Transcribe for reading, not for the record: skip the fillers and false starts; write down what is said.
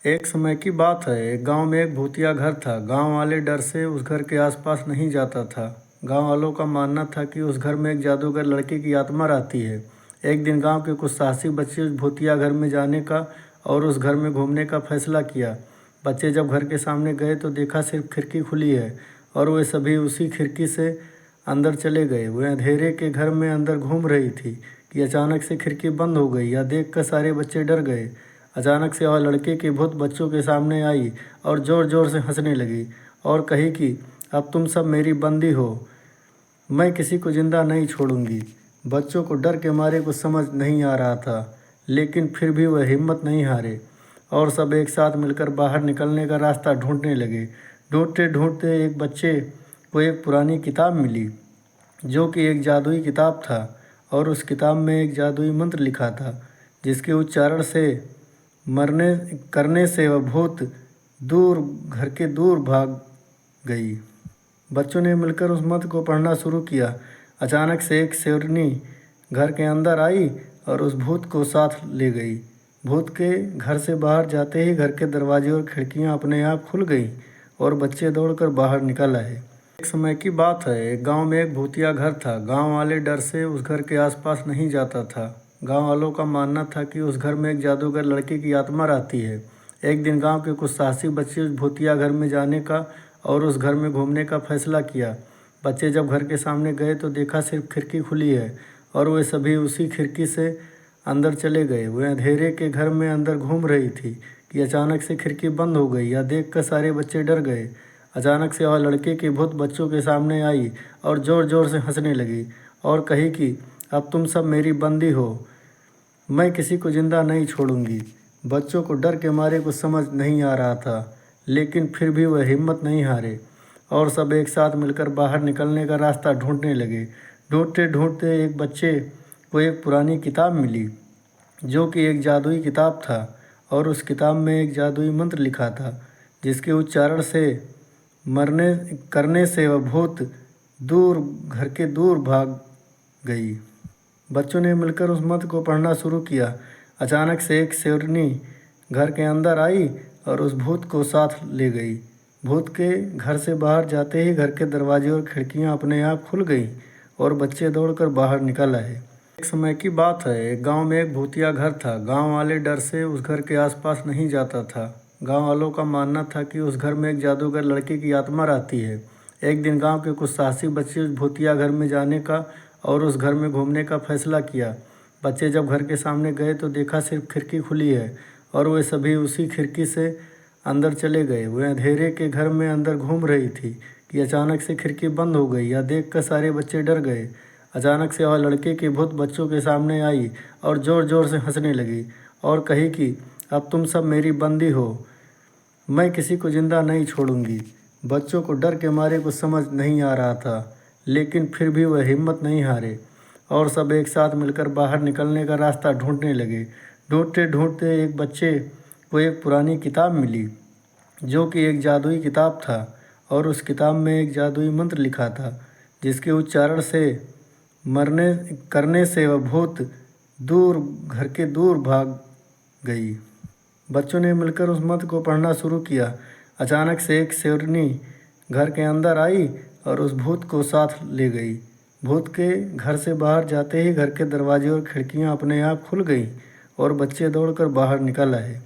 एक समय की बात है। एक गांव में एक भूतिया घर था। गांव वाले डर से उस घर के आसपास नहीं जाता था। गांव वालों का मानना था कि उस घर में एक जादूगर लड़के की आत्मा रहती है। एक दिन गांव के कुछ साहसी बच्चे उस भूतिया घर में जाने का और उस घर में घूमने का फैसला किया। बच्चे जब घर के सामने गए तो देखा सिर्फ खिड़की खुली है और वे सभी उसी खिड़की से अंदर चले गए। वे अंधेरे के घर में अंदर घूम रही थी कि अचानक से खिड़की बंद हो गई। यह देखकर सारे बच्चे डर गए। अचानक से वह लड़के की भूत बच्चों के सामने आई और ज़ोर ज़ोर से हंसने लगी और कही कि अब तुम सब मेरी बंदी हो, मैं किसी को जिंदा नहीं छोड़ूंगी। बच्चों को डर के मारे कुछ समझ नहीं आ रहा था, लेकिन फिर भी वह हिम्मत नहीं हारे और सब एक साथ मिलकर बाहर निकलने का रास्ता ढूंढने लगे। ढूंढते ढूंढते एक बच्चे को एक पुरानी किताब मिली, जो कि एक जादुई किताब था और उस किताब में एक जादुई मंत्र लिखा था, जिसके उच्चारण से मरने करने से वह भूत दूर घर के दूर भाग गई। बच्चों ने मिलकर उस मंत्र को पढ़ना शुरू किया। अचानक से एक शेरनी घर के अंदर आई और उस भूत को साथ ले गई। भूत के घर से बाहर जाते ही घर के दरवाजे और खिड़कियां अपने आप खुल गईं और बच्चे दौड़कर बाहर निकल आए। एक समय की बात है। एक गांव में एक भूतिया घर था। गांव वाले डर से उस घर के आसपास नहीं जाता था। गांव वालों का मानना था कि उस घर में एक जादूगर लड़के की आत्मा रहती है। एक दिन गांव के कुछ साहसी बच्चे उस भूतिया घर में जाने का और उस घर में घूमने का फैसला किया। बच्चे जब घर के सामने गए तो देखा सिर्फ खिड़की खुली है और वे सभी उसी खिड़की से अंदर चले गए। वे अंधेरे के घर में अंदर घूम रही थी कि अचानक से खिड़की बंद हो गई। यह देखकर सारे बच्चे डर गए। अचानक से वह लड़के की भूत बच्चों के सामने आई और ज़ोर ज़ोर से हंसने लगी और कही कि अब तुम सब मेरी बंदी हो, मैं किसी को जिंदा नहीं छोड़ूंगी। बच्चों को डर के मारे कुछ समझ नहीं आ रहा था, लेकिन फिर भी वह हिम्मत नहीं हारे और सब एक साथ मिलकर बाहर निकलने का रास्ता ढूंढने लगे। ढूंढते ढूंढते एक बच्चे को एक पुरानी किताब मिली, जो कि एक जादुई किताब था और उस किताब में एक जादुई मंत्र लिखा था, जिसके उच्चारण से मरने करने से वह भूत दूर घर के दूर भाग गई। बच्चों ने मिलकर उस मंत्र को पढ़ना शुरू किया। अचानक से एक शेरनी घर के अंदर आई और उस भूत को साथ ले गई। भूत के घर से बाहर जाते ही घर के दरवाजे और खिड़कियां अपने आप खुल गईं और बच्चे दौड़कर बाहर निकल आए। एक समय की बात है। एक गांव में एक भूतिया घर था। गांव वाले डर से उस घर के आसपास नहीं जाता था। गांव वालों का मानना था कि उस घर में एक जादूगर लड़के की आत्मा रहती है। एक दिन गांव के कुछ साहसी बच्चे उस भूतिया घर में जाने का और उस घर में घूमने का फैसला किया। बच्चे जब घर के सामने गए तो देखा सिर्फ खिड़की खुली है और वे सभी उसी खिड़की से अंदर चले गए। वे अंधेरे के घर में अंदर घूम रही थी कि अचानक से खिड़की बंद हो गई। यह देखकर सारे बच्चे डर गए। अचानक से वह लड़के की भूत बच्चों के सामने आई और ज़ोर ज़ोर से हंसने लगी और कही कि अब तुम सब मेरी बंदी हो, मैं किसी को जिंदा नहीं छोड़ूंगी। बच्चों को डर के मारे कुछ समझ नहीं आ रहा था, लेकिन फिर भी वह हिम्मत नहीं हारे और सब एक साथ मिलकर बाहर निकलने का रास्ता ढूंढने लगे। ढूंढते ढूंढते एक बच्चे को एक पुरानी किताब मिली, जो कि एक जादुई किताब था और उस किताब में एक जादुई मंत्र लिखा था, जिसके उच्चारण से मरने करने से वह भूत दूर घर के दूर भाग गई। बच्चों ने मिलकर उस मंत्र को पढ़ना शुरू किया। अचानक से एक शेरनी घर के अंदर आई और उस भूत को साथ ले गई। भूत के घर से बाहर जाते ही घर के दरवाजे और खिड़कियां अपने आप खुल गईं और बच्चे दौड़कर बाहर निकल आए।